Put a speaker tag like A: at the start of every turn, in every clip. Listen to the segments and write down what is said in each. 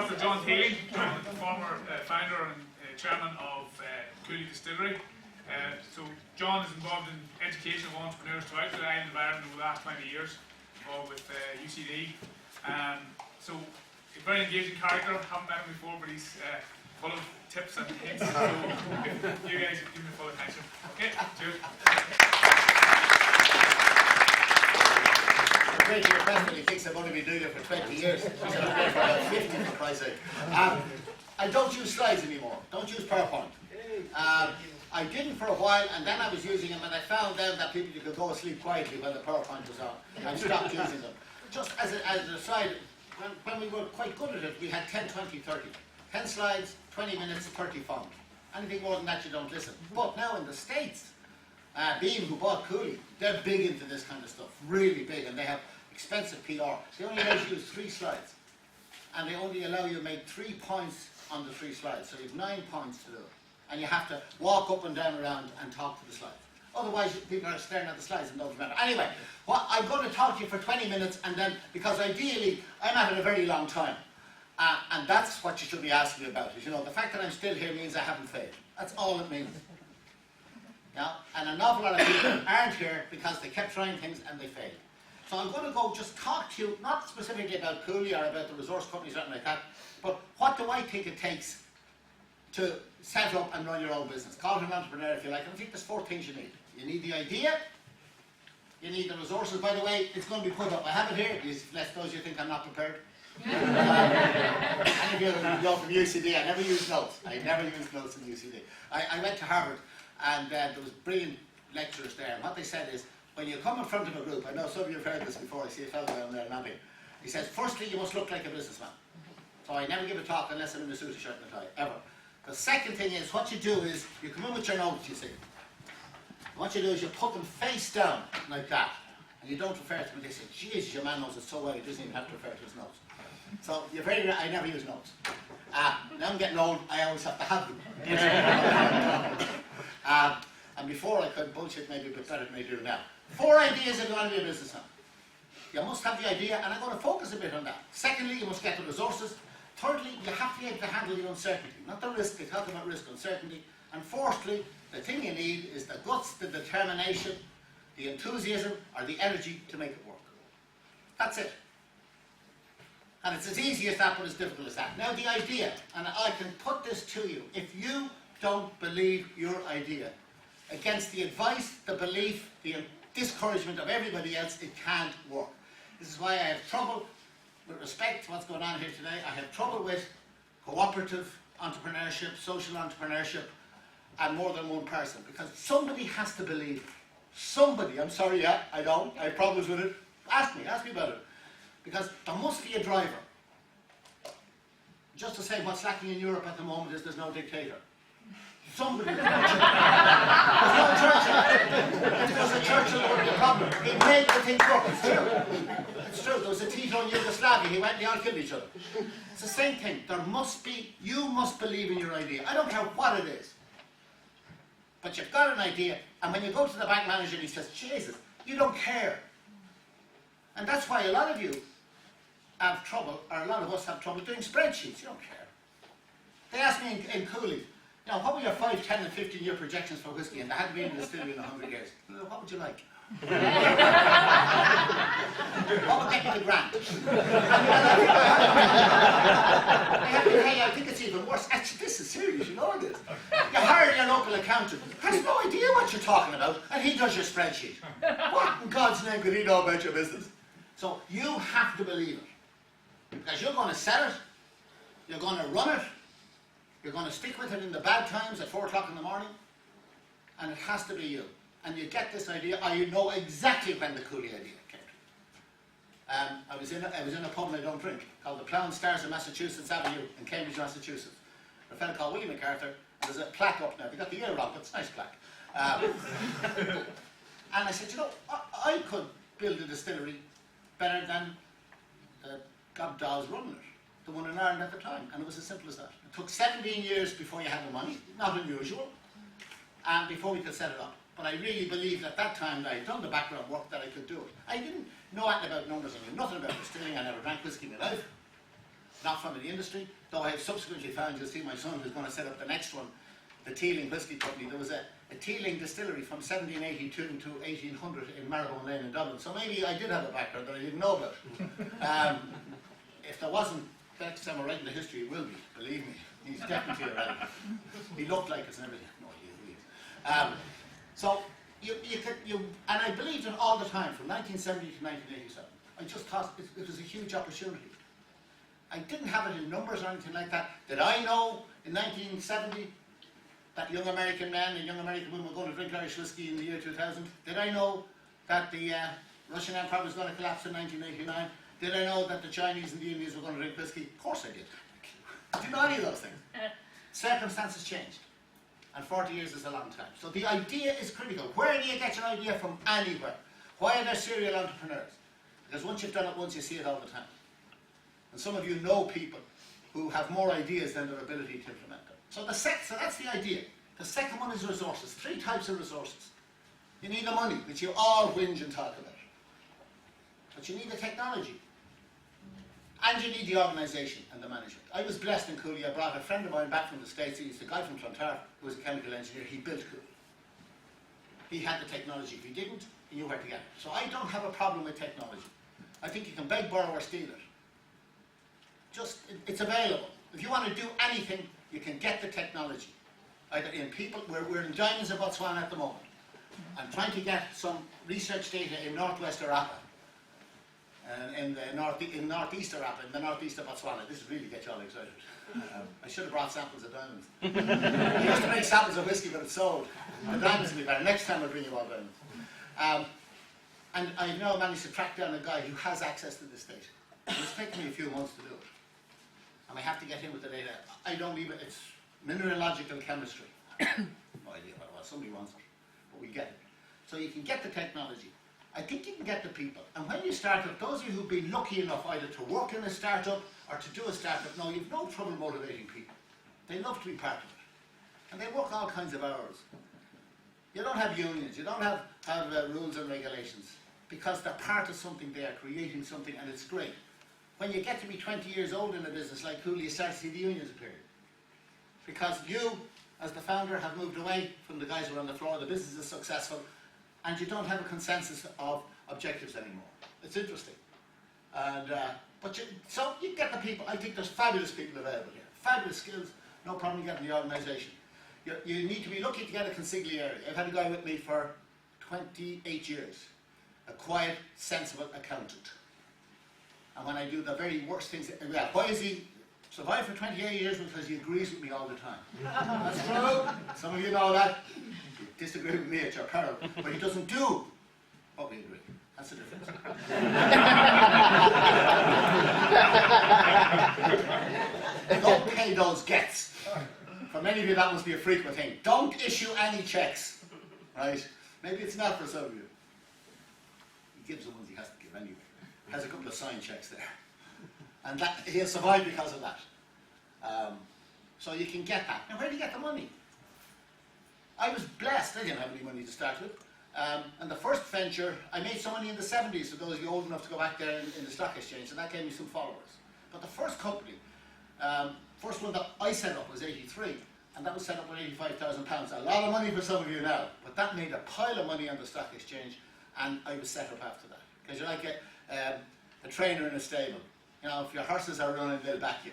A: Dr. John Teeling. I'm the former founder and chairman of Cooley Distillery. So John is involved in education of entrepreneurs throughout the island environment over the last 20 years, all with UCD. So a very engaging character. Haven't met him before, but he's full of tips and hints. So you guys give me full attention. Okay, cheers.
B: Great your question. He thinks I've only been doing it for 20 years. He's been doing it for about 50, for Christ's sake. I don't use slides anymore. Don't use PowerPoint. I didn't for a while, and then I was using them, and I found out that you could go asleep quietly when the PowerPoint was on. I stopped using them. Just as an aside, when we were quite good at it, we had 10, 20, 30. 10 slides, 20 minutes, 30 phones. Anything more than that, you don't listen. But now in the States, Beam, who bought Cooley, they're big into this kind of stuff, really big, and they have expensive PR. They only let you use 3 slides, and they only allow you to make 3 points on the 3 slides, so you have 9 points to do, and you have to walk up and down around and talk to the slides. Otherwise, people are staring at the slides and don't remember. Anyway, I'm going to talk to you for 20 minutes, and then, because ideally, I'm having a very long time, and that's what you should be asking me about. You know, the fact that I'm still here means I haven't failed. That's all it means. Yeah? And an awful lot of people aren't here because they kept trying things and they failed. So I'm going to go just talk to you, not specifically about Cooley or about the resource companies or anything like that, but what do I think it takes to set up and run your own business? Call it an entrepreneur if you like. And I think there's 4 things you need. You need the idea, you need the resources. By the way, it's going to be put up. I have it here, lest those you think I'm not prepared. Any of you go from UCD, I never use notes. I never use notes in UCD. I went to Harvard, and there was brilliant lecturers there, and what they said is, when you come in front of a group, I know some of you have heard this before, I see a fellow down there nodding. He says, firstly, you must look like a businessman. So I never give a talk unless I'm in a suit, a shirt and a tie, ever. The second thing is, what you do is, you come in with your notes, you see. What you do is you put them face down, like that, and you don't refer to them. They say, Jesus, your man knows it so well, he doesn't even have to refer to his notes. So, I never use notes. Now I'm getting old, I always have to have them. And before I could bullshit maybe a bit better than I do now. 4 ideas if you want to be a businessman. You must have the idea, and I'm going to focus a bit on that. Secondly, you must get the resources. Thirdly, you have to be able to handle the uncertainty. Not the risk, they talk about risk, uncertainty. And fourthly, the thing you need is the guts, the determination, the enthusiasm, or the energy to make it work. That's it. And it's as easy as that, but as difficult as that. Now the idea, and I can put this to you, if you don't believe your idea, against the advice, the belief, the discouragement of everybody else, it can't work. This is why I have trouble, with respect to what's going on here today, I have trouble with cooperative entrepreneurship, social entrepreneurship, and more than one person. Because somebody has to believe it. Somebody, I'm sorry, yeah, I don't, I have problems with it. Ask me about it. Because there must be a driver. Just to say what's lacking in Europe at the moment is there's no dictator. Somebody. There's no Churchill. If there was a Churchill, there would be a problem. He made the thing work. It's true. It's true. There was a Tito in Yugoslavia. He went and they all killed each other. It's the same thing. There must be, you must believe in your idea. I don't care what it is. But you've got an idea, and when you go to the bank manager and he says, Jesus, you don't care. And that's why a lot of you have trouble, or a lot of us have trouble doing spreadsheets. You don't care. They asked me in Cooley, you know, what were your 5, 10 and 15-year projections for whiskey? And they hadn't been in the distillery in 100 years. What would you like? What would get you the grant? I think it's even worse. Actually, this is serious, you know this. You hire your local accountant, has no idea what you're talking about, and he does your spreadsheet. What in God's name could he know about your business? So you have to believe it. Because you're going to sell it, you're going to run it, you're going to stick with it in the bad times at 4 o'clock in the morning, and it has to be you. And you get this idea, or you know exactly when the Cooley idea came to. I was in a pub and I don't drink, called the Plough and Stars of Massachusetts Avenue in Cambridge, Massachusetts. A fellow called William MacArthur, and there's a plaque up now. They got the year wrong, but it's a nice plaque. And I said, you know, I could build a distillery better than the Gobdalls running it, the one in Ireland at the time. And it was as simple as that. It took 17 years before you had the money, not unusual, and before we could set it up. But I really believed at that time that I had done the background work that I could do it. I didn't know anything about numbers, I knew nothing about distilling, I never drank whiskey in my life. not from the industry, though I have subsequently found, you'll see my son who's going to set up the next one, the Teeling Whisky Company. There was a Teeling Distillery from 1782 to 1800 in Marylebone Lane in Dublin, so maybe I did have a background that I didn't know about. If there wasn't, the next time I write in the history, it will be, believe me. He's definitely a radical. He looked like us and everything. No, he is. So, and I believed in all the time, from 1970 to 1987. I just thought it was a huge opportunity. I didn't have it in numbers or anything like that. Did I know in 1970 that young American men and young American women were going to drink Irish whiskey in the year 2000? Did I know that the Russian Empire was going to collapse in 1989? Did I know that the Chinese and the Indians were going to drink whiskey? Of course I did. I didn't know any of those things. Circumstances changed. And 40 years is a long time. So the idea is critical. Where do you get your idea from? Anywhere. Why are there serial entrepreneurs? Because once you've done it once, you see it all the time. And some of you know people who have more ideas than their ability to implement them. So that's the idea. The second one is resources. 3 types of resources. You need the money, which you all whinge and talk about. But you need the technology. And you need the organisation and the management. I was blessed in Cooley. I brought a friend of mine back from the States. He's a guy from Clontarf who was a chemical engineer. He built Cooley. He had the technology. If he didn't, he knew where to get it. So I don't have a problem with technology. I think you can beg, borrow or steal it. It's available. If you want to do anything, you can get the technology. Either in people, we're in diamonds in Botswana at the moment. I'm trying to get some research data in northwest Arapa. In northeast Arapa, in the northeast of Botswana. This really gets you all excited. I should have brought samples of diamonds. I used to make samples of whiskey, but it's sold. The diamonds will be better. Next time I'll bring you all diamonds. And I've now managed to track down a guy who has access to this data. It's taken me a few months to do it. And I have to get him with the data. I don't even, it's mineralogical chemistry. No idea what it was. Somebody wants it. But we get it. So you can get the technology. I think you can get the people. And when you start up, those of you who've been lucky enough either to work in a startup or to do a startup, no, you've no trouble motivating people. They love to be part of it. And they work all kinds of hours. You don't have unions, you don't have rules and regulations, because they're part of something, they are creating something, and it's great. When you get to be 20 years old in a business like Cooley, you start to see the unions appearing. Because you, as the founder, have moved away from the guys who are on the floor, the business is successful, and you don't have a consensus of objectives anymore. It's interesting. And, so you get the people. I think there's fabulous people available here. Fabulous skills, no problem getting the organisation. You need to be lucky to get a consigliere. I've had a guy with me for 28 years. A quiet, sensible accountant. And when I do the very worst things, why has he survived for 28 years? Because he agrees with me all the time. That's true. Some of you know that. You disagree with me at your peril. But he doesn't do what we agree. That's the difference. Don't pay those gets. For many of you, that must be a frequent thing. Don't issue any checks. Right? Maybe it's not for some of you. He gives the ones he has to give anyway. Has a couple of signed checks there. And that he'll survive because of that. So you can get that. Now, where do you get the money? I was blessed. I didn't have any money to start with. And the first venture, I made some money in the 70s, for those of you old enough to go back there in the stock exchange, and that gave me some followers. But the first company, first one that I set up was 83, and that was set up with £85,000. A lot of money for some of you now, but that made a pile of money on the stock exchange, and I was set up after that. Because you're like a trainer in a stable. You know, if your horses are running, they'll back you.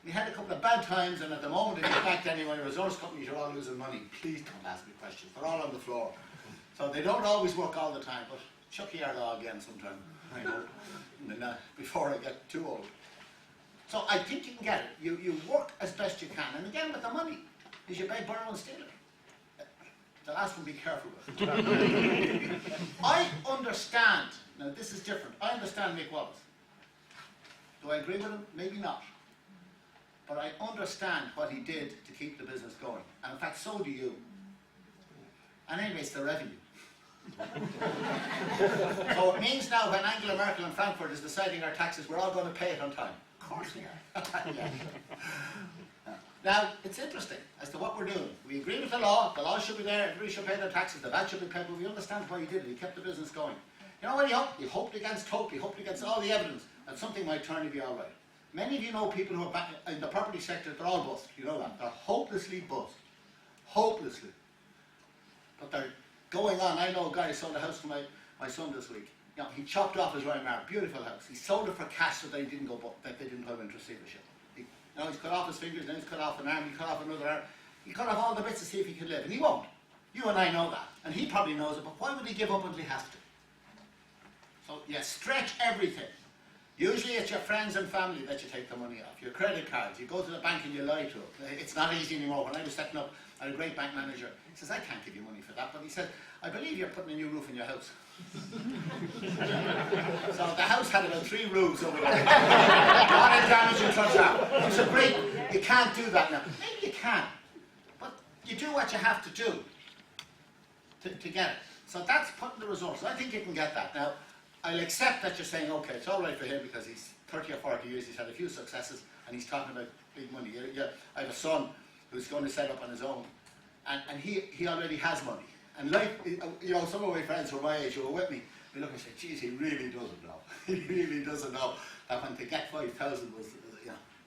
B: We had a couple of bad times, and at the moment, if you're backed anyway, resource companies are all losing money. Please don't ask me questions. They're all on the floor. So they don't always work all the time, but chuck your law again sometime. I know, before I get too old. So I think you can get it. You work as best you can. And again, with the money, is you beg, borrow and steal it. The last one, be careful with. I understand. Now, this is different. I understand Mick Wallace. Do I agree with him? Maybe not. But I understand what he did to keep the business going. And in fact, so do you. And anyway, it's the revenue. So it means now when Angela Merkel in Frankfurt is deciding our taxes, we're all going to pay it on time. Of course we are. Yeah. Now, it's interesting as to what we're doing. We agree with the law should be there, everybody should pay their taxes, the VAT should be paid, but we understand why he did it. He kept the business going. You know what he hoped? He hoped against hope, he hoped against all the evidence that something might turn to be all right. Many of you know people who are back in the property sector, they're all bust. You know that. They're hopelessly bust. Hopelessly. But they're going on. I know a guy who sold a house to my son this week. You know, he chopped off his right arm. Beautiful house. He sold it for cash so they didn't put him in receivership. Now he's cut off his fingers, now he's cut off an arm, he cut off another arm. He cut off all the bits to see if he could live. And he won't. You and I know that. And he probably knows it, but why would he give up until he has to? So, stretch everything. Usually it's your friends and family that you take the money off. Your credit cards. You go to the bank and you lie to them. It's not easy anymore. When I was setting up, I had a great bank manager. He says, I can't give you money for that. But he said, I believe you're putting a new roof in your house. So the house had about 3 roofs over there. A lot of damage and such that. I said, great, you can't do that now. Maybe you can. But you do what you have to do to get it. So that's putting the resources. I think you can get that. Now, I'll accept that you're saying, okay, it's all right for him because he's 30 or 40 years, he's had a few successes, and he's talking about big money. I have a son who's going to set up on his own, and he already has money. And like, you know, some of my friends who are my age who are with me, they look and say, geez, he really doesn't know. He really doesn't know that when to get 5,000 was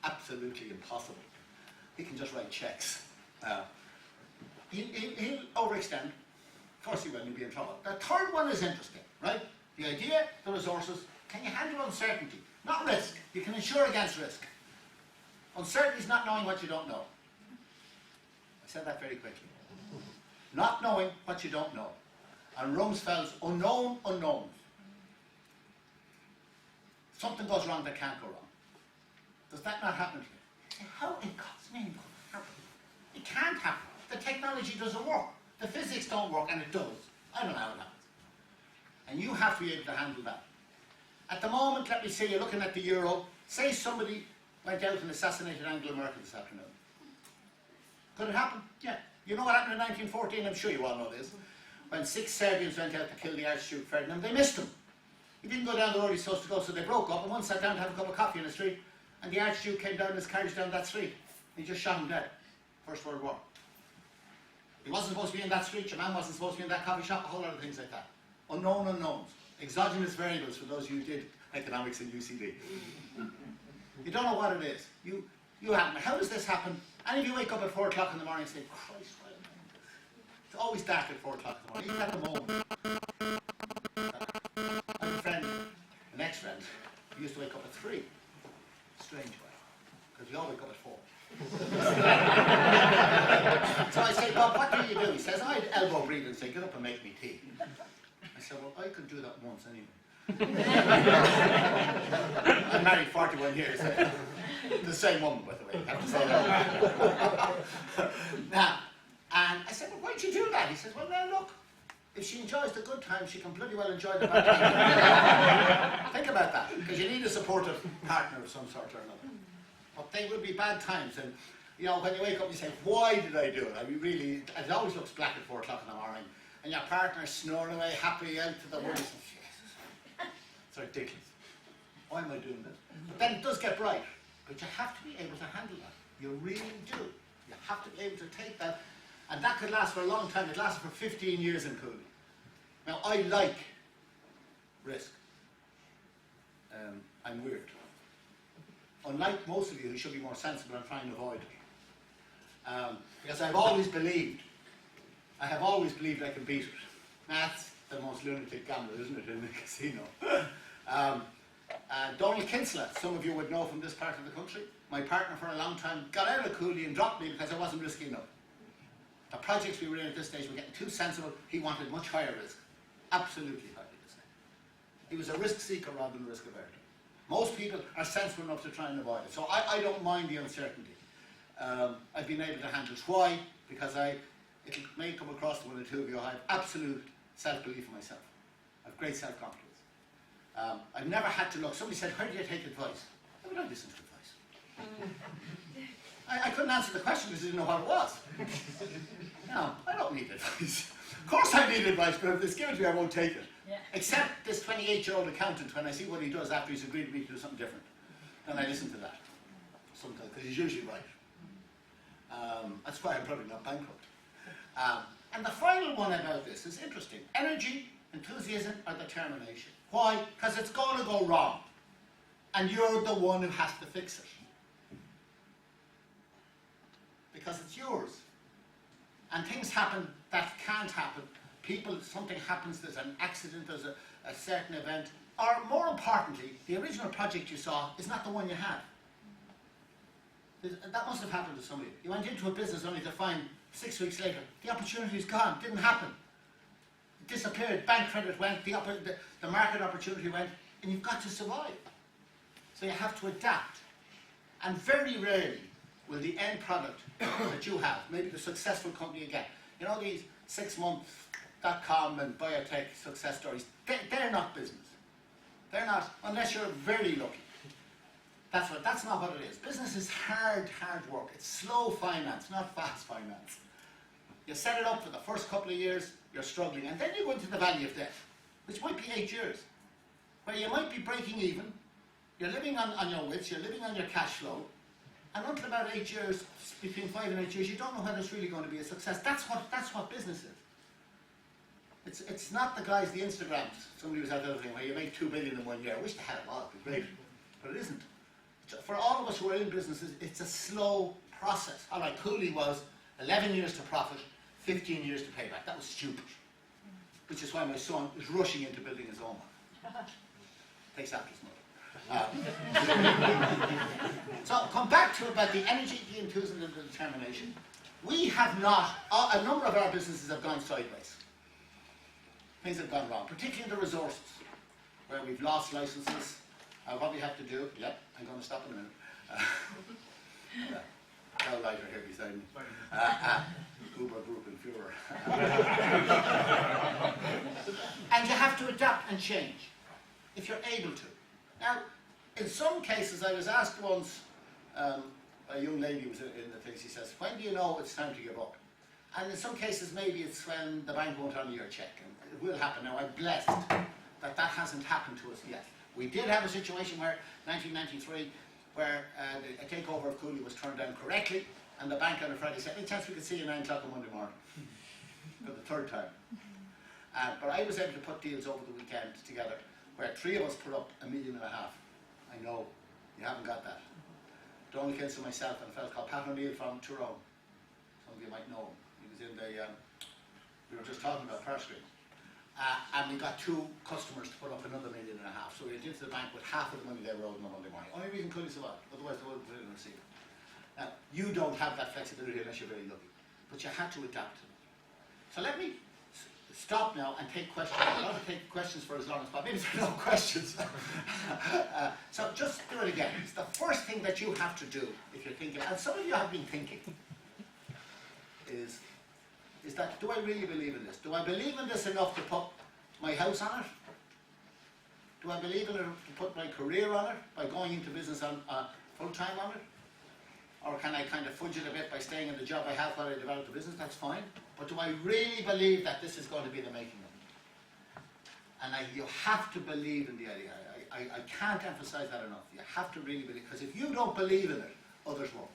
B: absolutely impossible. He can just write checks. He'll overextend. Of course he will, he'll be in trouble. The third one is interesting, right? The idea, the resources, can you handle uncertainty? Not risk. You can insure against risk. Uncertainty is not knowing what you don't know. I said that very quickly. Not knowing what you don't know. And Rumsfeld's unknown unknowns. Something goes wrong that can't go wrong. Does that not happen to you? How in God's name could it happen? It can't happen. The technology doesn't work. The physics don't work, and it does. I don't know how it happens. And you have to be able to handle that. At the moment, let me say, you're looking at the euro. Say somebody went out and assassinated Angela Merkel this afternoon. Could it happen? Yeah. You know what happened in 1914? I'm sure you all know this. When 6 Serbians went out to kill the Archduke Ferdinand, they missed him. He didn't go down the road he's supposed to go, so they broke up, and one sat down to have a cup of coffee in the street, and the Archduke came down in his carriage down that street. He just shot him dead. First World War. He wasn't supposed to be in that street, your man wasn't supposed to be in that coffee shop, a whole lot of things like that. Unknown unknowns. Exogenous variables for those of you who did economics in UCD. You don't know what it is. You happen. How does this happen? Any of you wake up at 4 o'clock in the morning and say, Christ, why am I doing this? It's always dark at 4 o'clock in the morning, even at the moment. I have a friend, an ex-friend, who used to wake up at 3. Strange way, because we all wake up at 4. So I say, Bob, what do you do? He says, I elbow breathe and say, get up and make me tea. I said, well, I could do that once anyway. I'm married 41 years. The same woman, by the way, I have to say that. Now, and I said, well, why'd you do that? He says, well, now look, if she enjoys the good times, she can bloody well enjoy the bad times. Think about that, because you need a supportive partner of some sort or another. But they will be bad times, and you know, when you wake up, you say, why did I do it? I mean, really, it always looks black at 4 o'clock in the morning, and your partner's snoring away happily out to the woods. Jesus, it's ridiculous. Why am I doing this? But then it does get bright. But you have to be able to handle that. You really do. You have to be able to take that. And that could last for a long time. It lasted for 15 years in Cooley. Now, I like risk. I'm weird. Unlike most of you who should be more sensible and trying to avoid it. Because I have always believed I can beat it. That's the most lunatic gambler, isn't it, in the casino? Donald Kinsella, some of you would know from this part of the country, my partner for a long time, got out of Cooley and dropped me because I wasn't risky enough. The projects we were in at this stage were getting too sensible. He wanted much higher risk. Absolutely higher risk. He was a risk seeker rather than a risk averter. Most people are sensible enough to try and avoid it. So I don't mind the uncertainty. I've been able to handle it. Why? Because it may come across to one or two of you, I have absolute self-belief in myself. I have great self-confidence. I've never had to look. Somebody said, where do you take advice? I would not listen to advice. I couldn't answer the question because I didn't know what it was. No, I don't need advice. Of course I need advice, but if it's given to me, I won't take it. Yeah. Except this 28-year-old accountant, when I see what he does after he's agreed with me to do something different. Then I listen to that. Sometimes, because he's usually right. That's why I'm probably not bankrupt. And the final one about this is interesting. Energy, enthusiasm, or determination. Why? Because it's going to go wrong. And you're the one who has to fix it. Because it's yours. And things happen that can't happen. Something happens, there's an accident, there's a certain event. Or more importantly, the original project you saw is not the one you had. That must have happened to somebody. You went into a business only to find 6 weeks later, the opportunity is gone, didn't happen. It disappeared, bank credit went, the market opportunity went, and you've got to survive. So you have to adapt. And very rarely will the end product that you have, maybe the successful company you get, you know these 6month.com and biotech success stories, they're not business. They're not, unless you're very lucky. That's not what it is. Business is hard work. It's slow finance, not fast finance. You set it up for the first couple of years, you're struggling, and then you go into the valley of death, which might be 8 years, where you might be breaking even, you're living on your wits, you're living on your cash flow, and until about 8 years, between 5 and 8 years, you don't know whether it's really going to be a success. That's what business is. It's not the guys, the Instagrams, somebody was at the other thing, where you make 2 billion in 1 year. I wish they had it all, it'd be great, but it isn't. For all of us who are in businesses, it's a slow process. All right, Cooley was 11 years to profit, 15 years to payback. That was stupid. Which is why my son is rushing into building his own one. Takes after his mother. So come back to about the energy, the enthusiasm, and the determination. We have not, a number of our businesses have gone sideways. Things have gone wrong, particularly in the resources, where we've lost licenses. What we have to do, yep, I'm going to stop in a minute. Cow lighter here beside me. Uber group and Führer. And you have to adapt and change, if you're able to. Now, in some cases, I was asked once, a young lady was in the thing, she says, when do you know it's time to give up? And in some cases, maybe it's when the bank won't honor your check. And it will happen. Now, I'm blessed that hasn't happened to us yet. We did have a situation where, 1993, where a takeover of Cooley was turned down correctly, and the bank on a Friday said, any chance we could see you 9 o'clock on Monday morning? For the third time. But I was able to put deals over the weekend together, where 3 of us put up $1.5 million. I know, you haven't got that. Donald Kinson, myself, and a fellow called Pat O'Neill from Tyrone. Some of you might know him. He was in the, we were just talking about Parscreen. And we got 2 customers to put up another $1.5 million. So we went into the bank with half of the money they were owed on a Monday morning. Only reason Cooley survived, otherwise they wouldn't have received it. Now, you don't have that flexibility unless you're very lucky. But you had to adapt to it. So let me stop now and take questions. I'm going to take questions for as long as possible. Maybe there are no questions. So just do it again. It's the first thing that you have to do if you're thinking, and some of you have been thinking, is that, do I really believe in this? Do I believe in this enough to put my house on it? Do I believe in it to put my career on it by going into business on full-time on it? Or can I kind of fudge it a bit by staying in the job I have while I develop the business? That's fine. But do I really believe that this is going to be the making of it? And you have to believe in the idea. I can't emphasize that enough. You have to really believe, because if you don't believe in it, others won't.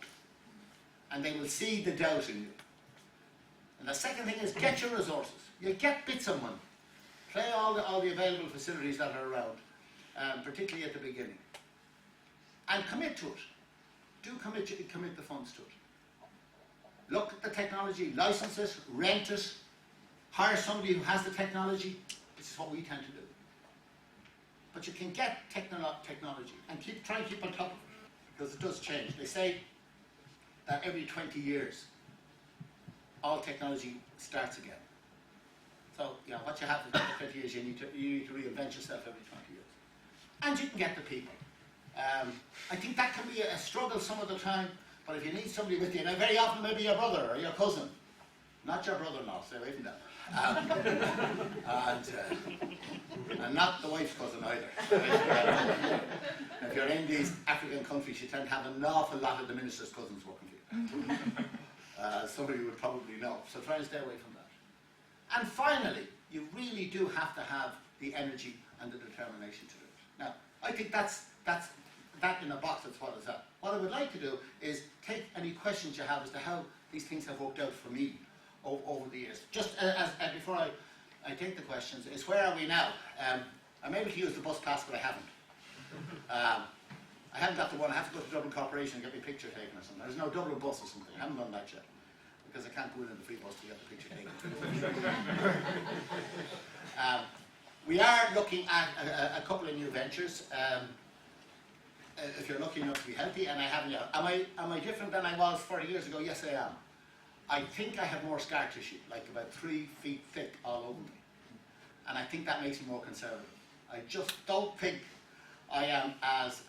B: And they will see the doubt in you. And the second thing is, get your resources. You get bits of money. Play all the available facilities that are around, particularly at the beginning. And commit to it. Do commit the funds to it. Look at the technology, license it, rent it, hire somebody who has the technology. This is what we tend to do. But you can get technology and try and keep on top of it, because it does change. They say that every 20 years, all technology starts again. So, you know, what you have for 20 years, you need to reinvent yourself every 20 years. And you can get the people. I think that can be a struggle some of the time, but if you need somebody with you, now very often maybe your brother or your cousin, not your brother-in-law, stay away from that. And not the wife's cousin either. If you're in these African countries, you tend to have an awful lot of the minister's cousins working for you. Somebody would probably know, so try and stay away from that. And finally, you really do have to have the energy and the determination to do it. Now, I think that's that in a box, that's what it's at. What I would like to do is take any questions you have as to how these things have worked out for me over the years. Just before I take the questions, is where are we now? I'm able to use the bus pass, but I haven't. I haven't got the one. I have to go to Dublin Corporation and get my picture taken or something. There's no Dublin bus or something. I haven't done that yet because I can't go in the free bus to get the picture taken. We are looking at a couple of new ventures. If you're lucky enough to be healthy, and I haven't yet. Am I different than I was 40 years ago? Yes, I am. I think I have more scar tissue, like about 3 feet thick all over me. And I think that makes me more conservative. I just don't think I am as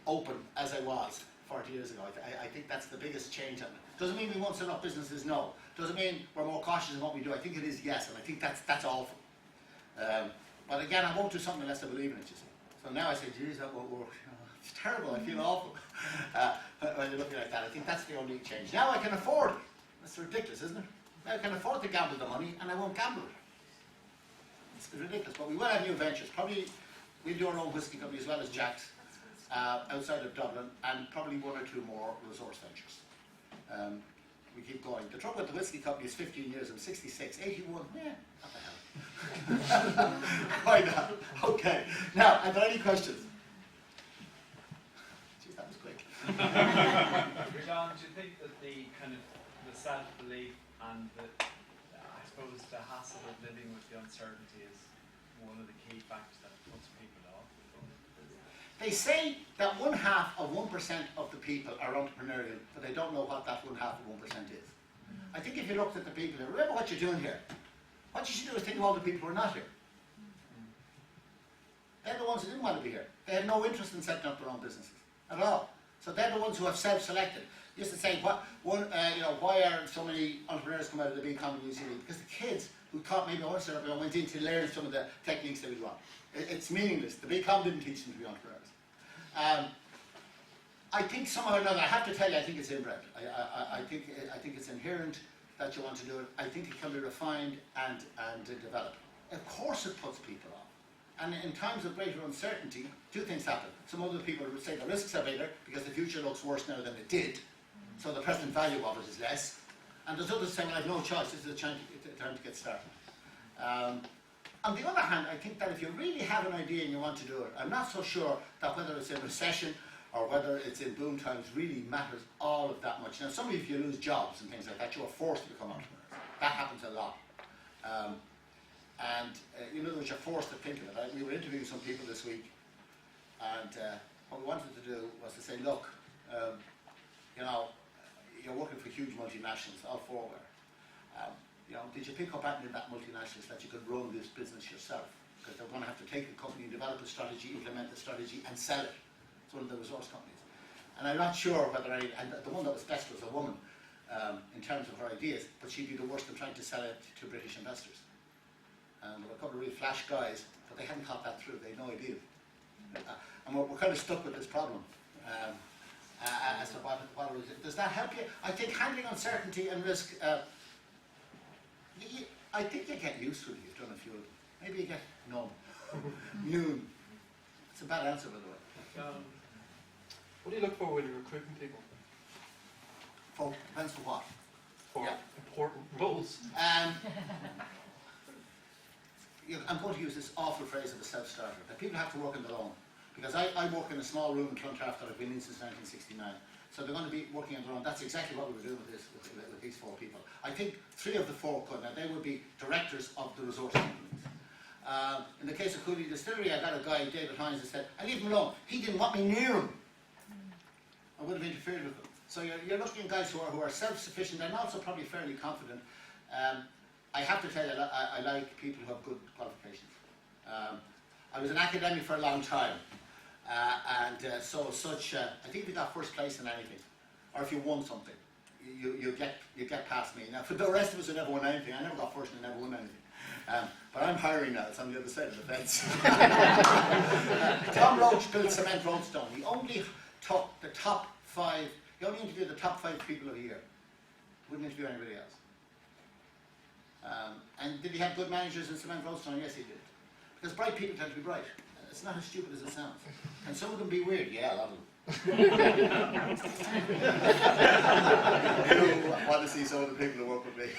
B: open as I was 40 years ago. I think that's the biggest change. Doesn't mean we won't set up businesses, no. Doesn't mean we're more cautious in what we do. I think it is, yes, and I think that's awful. But again, I won't do something unless I believe in it, you see. So now I say, geez, it's terrible, I feel awful when you're looking like that. I think that's the only change. Now I can afford it. That's ridiculous, isn't it? Now I can afford to gamble the money and I won't gamble it. It's ridiculous, but we will have new ventures. Probably we'll do our own whiskey company as well as Jack's outside of Dublin, and probably 1 or 2 more resource ventures. We keep going. The trouble with the whiskey company is 15 years. I'm 66, 81, yeah, what the hell. Why not? Okay. Now, are there any questions? Jeez, that was quick.
C: John, do you think that the kind of the self-belief and the, I suppose, the hassle of living with the uncertainty is one of the key factors that puts people off?
B: They say that 1/2 of 1% of the people are entrepreneurial, but they don't know what that 1/2 of 1% is. I think if you looked at the people here, remember what you're doing here. What you should do is think of all the people who are not here. They're the ones who didn't want to be here. They had no interest in setting up their own businesses at all. So they're the ones who have self-selected. You used to say, why are so many entrepreneurs come out of the big common UCD? Because the kids who thought maybe I want to set up went in to learn some of the techniques that we want. It's meaningless. The big common didn't teach them to be entrepreneurs. I think somehow or another, I have to tell you, I think it's inbred. I think it's inherent that you want to do it. I think it can be refined and developed. Of course it puts people off. And in times of greater uncertainty, 2 things happen. Some other people would say the risks are bigger because the future looks worse now than it did. So the present value of it is less. And there's others saying, well, I have no choice, this is the time to get started. On the other hand, I think that if you really have an idea and you want to do it, I'm not so sure that whether it's in recession or whether it's in boom times really matters all of that much. Now, some of you, if you lose jobs and things like that, you are forced to become entrepreneurs. That happens a lot. You know that you're forced to think of it. We were interviewing some people this week, and what we wanted to do was to say, look, you're working for huge multinationals, all 4 were. Did you pick up anything in that multinationals that you could run this business yourself? Because they're going to have to take the company, develop a strategy, implement the strategy, and sell it. It's one of the resource companies. And I'm not sure whether and the one that was best was a woman in terms of her ideas, but she'd be the worst in trying to sell it to British investors. And there were a couple of real flash guys, but they hadn't thought that through. They had no idea. And we're kind of stuck with this problem. As to what does that help you? I think handling uncertainty and risk. I think you get used to it. You've done a few of them. Maybe you get numb. Noon. It's a bad answer, by the way.
D: What do you look for when you're recruiting people?
B: Depends for what.
D: For important roles.
B: I'm going to use this awful phrase of a self-starter, that people have to work on their own. Because I work in a small room in Clontarf that I've been in since 1969. So they're going to be working on their own. That's exactly what we were doing with these 4 people. I think 3 of the 4 could. Now, they would be directors of the resource companies. In the case of Cooley Distillery, I got a guy, David Hines, that said, I leave him alone. He didn't want me near him. I would have interfered with them. So you're looking at guys who are self-sufficient and also probably fairly confident. I have to tell you, I like people who have good qualifications. I was an academic for a long time. I think if you got first place in anything, or if you won something, you get past me. Now, for the rest of us who never won anything, I never got first and I never won anything. But I'm hiring now, it's on the other side of the fence. Tom Roach built Cement Roadstone. He only took the top 5, he only interviewed the top 5 people of the year. Wouldn't interview anybody else. And did he have good managers in Cement Roadstone? Yes, he did. Because bright people tend to be bright. It's not as stupid as it sounds. Can some of them be weird? Yeah, a lot of them. You want to see some of the people who work with me?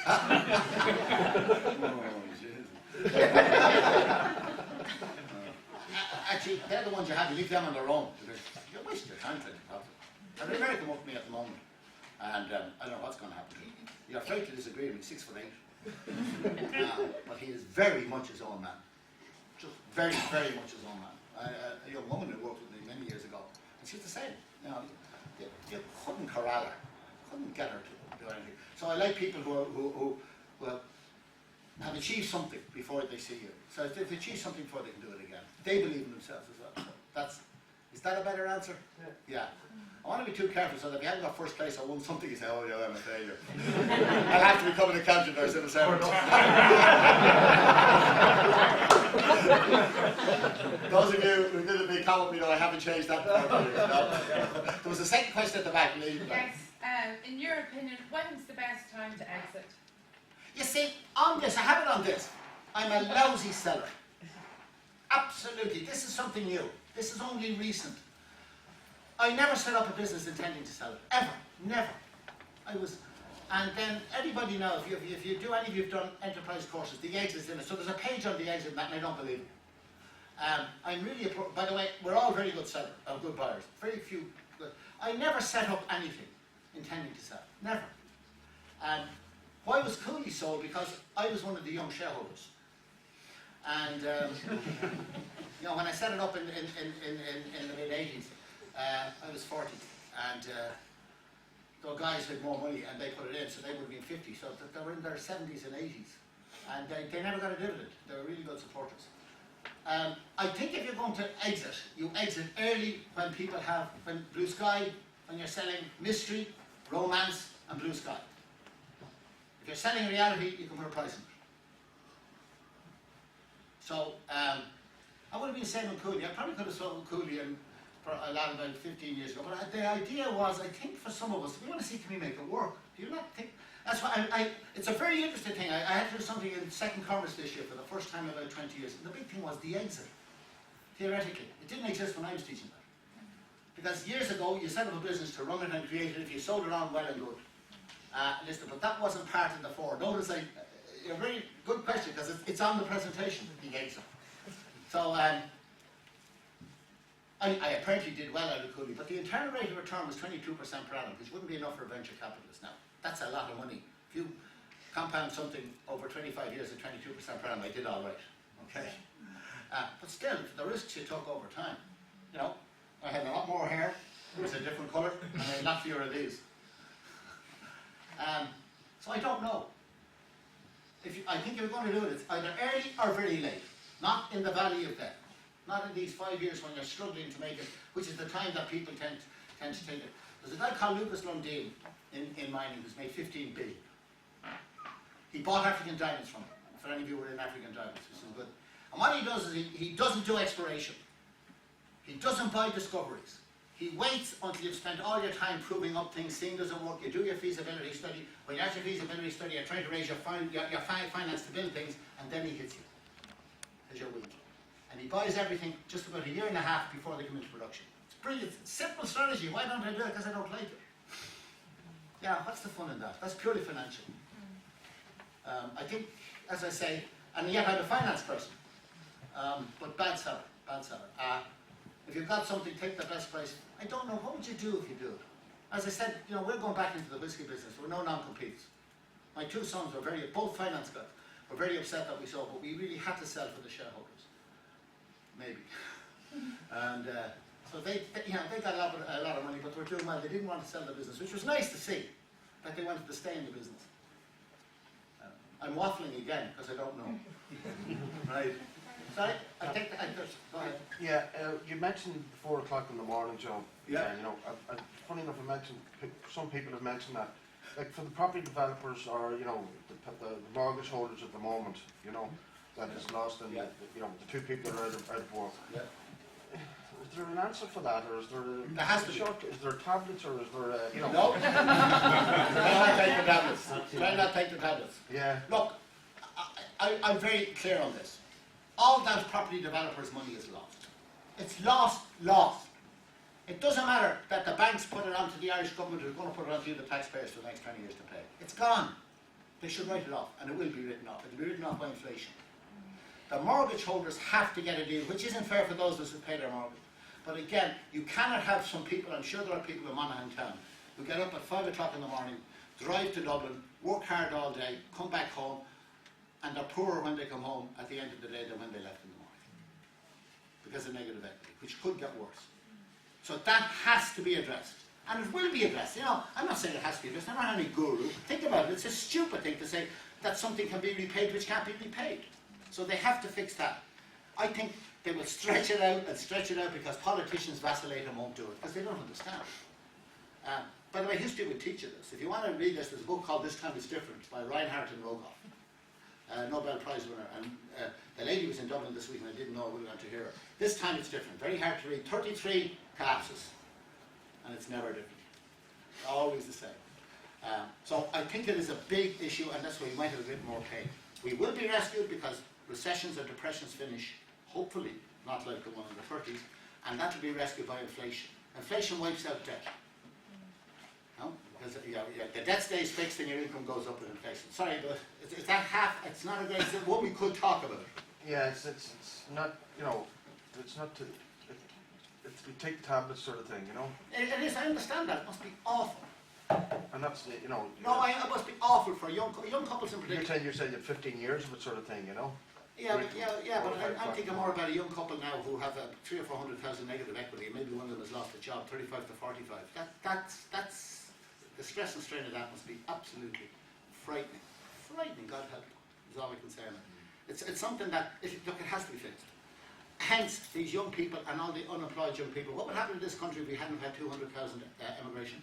B: actually, they're the ones you have. You leave them on their own because you waste your time trying to talk to them. And they're very come up to me at the moment, and I don't know what's going to happen to him. You're afraid to disagree with me, 6'8". But he is very much his own man. Just very, very much his own man. A young woman who worked with me many years ago, and she's the same. You know, you couldn't corral her, couldn't get her to do anything. So I like people who have achieved something before they see you. So if they've achieved something before they can do it again. They believe in themselves as well. So is that a better answer? Yeah. I want to be too careful so that if you haven't got first place or won something, you say, oh yeah, I'm a failure. I'll have to become an accountant or civil servant. Those of you who did a big comment, you know, I haven't changed that part of it, you know? There was a second question at the back, Lee.
E: Yes, in your opinion, when's the best time to exit?
B: You see, on this, I have it on this. I'm a lousy seller. Absolutely. This is something new. This is only recent. I never set up a business intending to sell it. Ever. Never. And then everybody knows, if you do any of you've done enterprise courses, the exit's in it. So there's a page on the exit and that, and I don't believe it. I'm really, by the way, we're all very good sellers, good buyers. Very few good. I never set up anything intending to sell. Never. Why was Cooley sold? Because I was one of the young shareholders. And, you know, when I set it up in the mid-80s, I was 40. And the guys had more money and they put it in, so they would have been 50. So they were in their 70s and 80s. And they never got a dividend. They were really good supporters. I think if you're going to exit, you exit early when people have, when blue sky, when you're selling mystery, romance, and blue sky. If you're selling reality, you can put a price on it. So, I would have been the same with Cooley. I probably could have sold Cooley for a lot about 15 years ago. But the idea was, I think for some of us, we want to see, can we make it work? Do you not think? That's why it's a very interesting thing. I had to do something in second commerce this year for the first time in about 20 years. And the big thing was the exit. Theoretically. It didn't exist when I was teaching that. Because years ago, you set up a business to run it and create it. If you sold it on, well and good. Listen, but that wasn't part of the four. Notice a very good question, because it's on the presentation, the exit. So, I apparently did well out of Cooley, but the internal rate of return was 22% per annum, which wouldn't be enough for a venture capitalist now. That's a lot of money. If you compound something over 25 years at 22% per annum, I did all right. Okay? But still, for the risks you took over time, you know, I had a lot more hair, it was a different colour, and I had a lot fewer of these. So I don't know. I think if you're going to do it, it's either early or very late. Not in the valley of death. Not in these 5 years when you're struggling to make it, which is the time that people tend to take it. There's a guy called Lucas Lundin in mining who's made 15 billion. He bought African diamonds from him. For any of you who are in African diamonds, which is good. And what he does is he doesn't do exploration. He doesn't buy discoveries. He waits until you've spent all your time proving up things, seeing doesn't work. You do your feasibility study. When you have your feasibility study, you're trying to raise your finance to build things, and then he hits you as your weak. And he buys everything just about a year and a half before they come into production. It's brilliant. It's a simple strategy. Why don't I do it? Because I don't like it. Yeah, what's the fun in that? That's purely financial. I think, as I say, and yet I'm a finance person, but bad seller. If you've got something, take the best price. I don't know, what would you do if you do it? As I said, you know, we're going back into the whiskey business. We're no non-competes. My two sons were both finance guys, were very upset that we sold, but we really had to sell for the shareholders. Maybe. And so they got a lot of money, but they were doing well. They didn't want to sell the business, which was nice to see, that they wanted to stay in the business. I'm waffling again, because I don't know. Right. Sorry, I think go ahead.
F: Yeah, you mentioned 4 o'clock in the morning, Joe.
B: Yeah.
F: You know, funny enough, some people have mentioned that, like for the property developers or you know the mortgage holders at the moment, you know, that is lost, and you know the 2 people that are out of work. Yeah. Is there an answer for that, or is there?
B: There has to be.
F: Is there tablets, or is there? You know.
B: No. Try not take the tablets. Try not take the tablets.
F: Yeah.
B: Look, I'm very clear on this. All that property developers' money is lost. It's lost. It doesn't matter that the banks put it onto the Irish government, who's going to put it onto the taxpayers for the next 20 years to pay. It's gone. They should write it off, and it will be written off. It will be written off by inflation. The mortgage holders have to get a deal, which isn't fair for those of us who pay their mortgage. But again, you cannot have some people, I'm sure there are people in Monaghan town, who get up at 5 o'clock in the morning, drive to Dublin, work hard all day, come back home, and they're poorer when they come home at the end of the day than when they left in the morning. Because of negative equity, which could get worse. So that has to be addressed. And it will be addressed. You know, I'm not saying it has to be addressed, I'm not any guru. Think about it, it's a stupid thing to say that something can be repaid which can't be repaid. So they have to fix that. I think they will stretch it out and stretch it out because politicians vacillate and won't do it, because they don't understand. By the way, history would teach you this. If you want to read this, there's a book called This Time It's Different by Reinhardt and Rogoff, Nobel Prize winner. And the lady was in Dublin this week and I didn't know we were going to hear her. This Time It's Different. Very hard to read. 33 collapses. And it's never different. Always the same. So I think it is a big issue, and that's why we might have a bit more pain. We will be rescued because recessions or depressions finish, hopefully, not like the one in the 30s, and that will be rescued by inflation. Inflation wipes out debt. No? Because the debt stays fixed and your income goes up with inflation. Sorry, but it's that half, it's not a great, it's what we could talk about.
F: Yeah, it's not, you know, it's not to, it's we take the tablets sort of thing, you know.
B: It is, I understand that, it must be awful.
F: And that's, you know.
B: No, it must be awful for young couples in particular.
F: You're saying you have 15 years of it sort of thing, you know.
B: Yeah, but I'm thinking more about a young couple now who have 300,000 or 400,000 negative equity, and maybe one of them has lost a job, 35 to 45. That's the stress and strain of that must be absolutely frightening. Frightening, God help you, is all I can say on it. It's something that, look, it has to be fixed. Hence, these young people and all the unemployed young people, what would happen in this country if we hadn't had 200,000 immigration?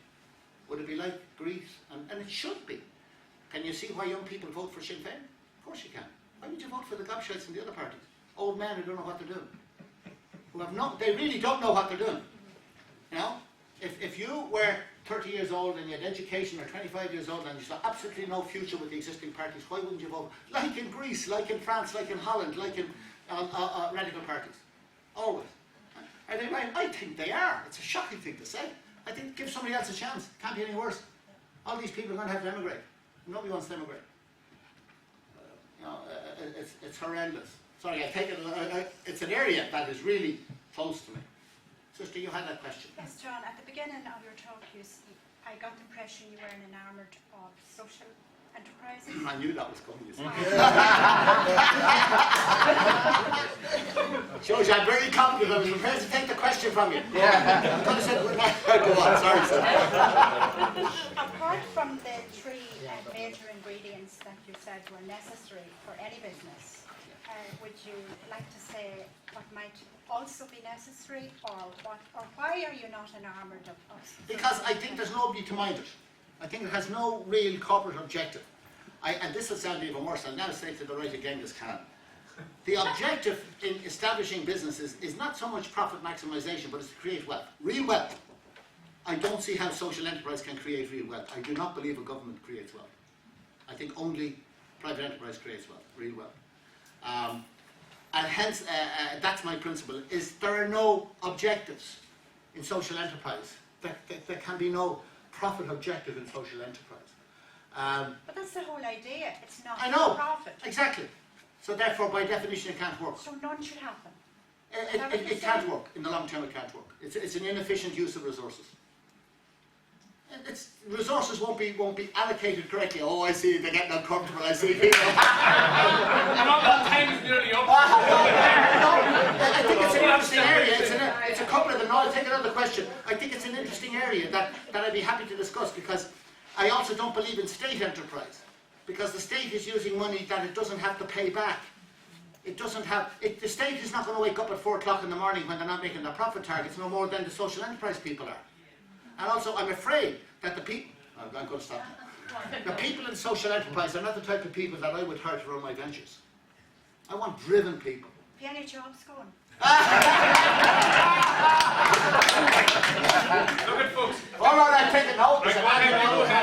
B: Would it be like Greece? And it should be. Can you see why young people vote for Sinn Féin? Of course you can. Why would you vote for the gobshites in the other parties? Old men who don't know what they're doing. Who have not, they really don't know what they're doing. You know? If you were 30 years old and you had education, or 25 years old and you saw absolutely no future with the existing parties, why wouldn't you vote? Like in Greece, like in France, like in Holland, like in radical parties. Always. Are they right? I think they are. It's a shocking thing to say. I think give somebody else a chance. Can't be any worse. All these people are going to have to emigrate. Nobody wants to emigrate. You know, it's horrendous. Sorry, I take it. It's an area that is really close to me. Sister, you had that question.
G: Yes, John. At the beginning of your talk, I got the impression you were enamored of social enterprises.
B: I knew that was coming. You see. Shows you I'm very confident. I was prepared to take the question from you. Yeah. I could have said, go on. Sorry, sir.
G: Apart from the three major ingredients that you said were necessary for any business, would you like to say what might also be necessary, or why are you not enamored of us?
B: Because I think there's nobody to mind it. I think it has no real corporate objective. And this will sound even worse. I'll now say to the right again, this can. The objective in establishing businesses is not so much profit maximization, but it's to create wealth. Real wealth. I don't see how social enterprise can create real wealth. I do not believe a government creates wealth. I think only private enterprise creates wealth, real wealth. And hence, that's my principle, is there are no objectives in social enterprise. There can be no profit objective in social enterprise.
G: But that's the whole idea. It's not
B: I know,
G: profit.
B: exactly. So therefore, by definition, it can't work.
G: So none should happen.
B: It can't work. In the long term, it can't work. It's an inefficient use of resources. Resources won't be allocated correctly. Oh, I see, they're getting uncomfortable. I see people.
A: Time is nearly up.
B: I think it's an interesting area. It's a couple of them. No, I'll take another question. I think it's an interesting area that I'd be happy to discuss, because I also don't believe in state enterprise, because the state is using money that it doesn't have to pay back. It doesn't have. The state is not going to wake up at 4 o'clock in the morning when they're not making their profit targets no more than the social enterprise people are. And also, I'm afraid that the people. I'm going to stop. The people in social enterprise are not the type of people that I would hire to run my ventures. I want driven people.
G: Have you any jobs going?
A: Look at folks.
B: All right, I take it now.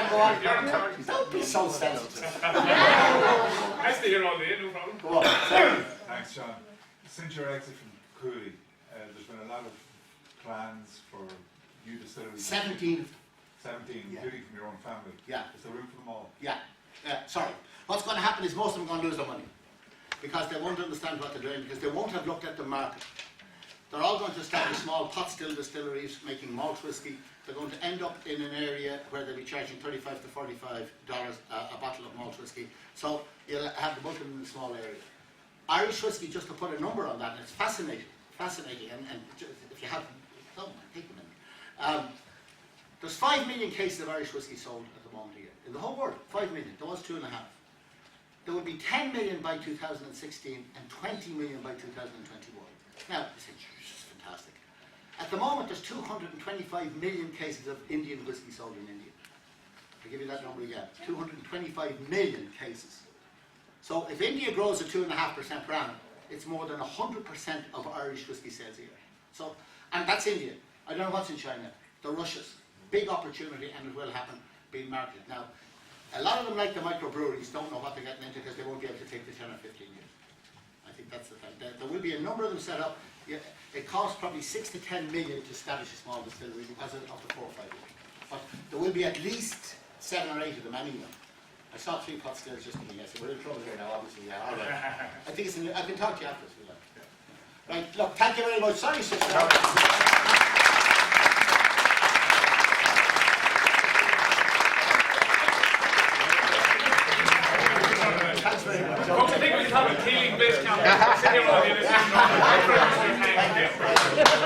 A: Go on. You're in charge.
B: Don't be so sensitive.
A: I stay here all day, no problem.
B: Go on. Sorry.
H: Thanks, John. Since your exit from Cooley, there's been a lot of plans for new distilleries.
B: 17.
H: 17, including from your own family.
B: Yeah.
H: Is there room for them all?
B: Yeah. Sorry. What's going to happen is most of them are going to lose their money. because they won't understand what they're doing, because they won't have looked at the market. They're all going to establish small pot still distilleries making malt whisky. They're going to end up in an area where they'll be charging $35 to $45 a bottle of malt whisky. So you'll have the bulk of them in a small area. Irish whisky, just to put a number on that, and it's fascinating, and just, if you have them, don't mind, take them in. There's 5 million cases of Irish whisky sold at the moment here. In the whole world, 5 million. There was 2.5. There will be 10 million by 2016 and 20 million by 2021. Now, you say, this is fantastic. At the moment, there's 225 million cases of Indian whisky sold in India. I'll give you that number again. 225 million cases. So if India grows at 2.5% per annum, it's more than 100% of Irish whisky sales a year. So, and that's India. I don't know what's in China. The Russia's. Big opportunity, and it will happen, being marketed. Now, a lot of them, like the microbreweries, don't know what they're getting into because they won't be able to take the 10 or 15 years. I think that's the fact. There will be a number of them set up. It costs probably 6 to 10 million to establish a small distillery because of the 4 or 5 years. But there will be at least 7 or 8 of them anyway. I saw 3 pot stills just coming yesterday. We're in trouble here now, obviously. Yeah, all right. I think it's I can talk to you after this. Right, look, thank you very much. Sorry, sister. Thanks very much.
A: Folks, I think we have a Teeling base camp. Sit here all day, this is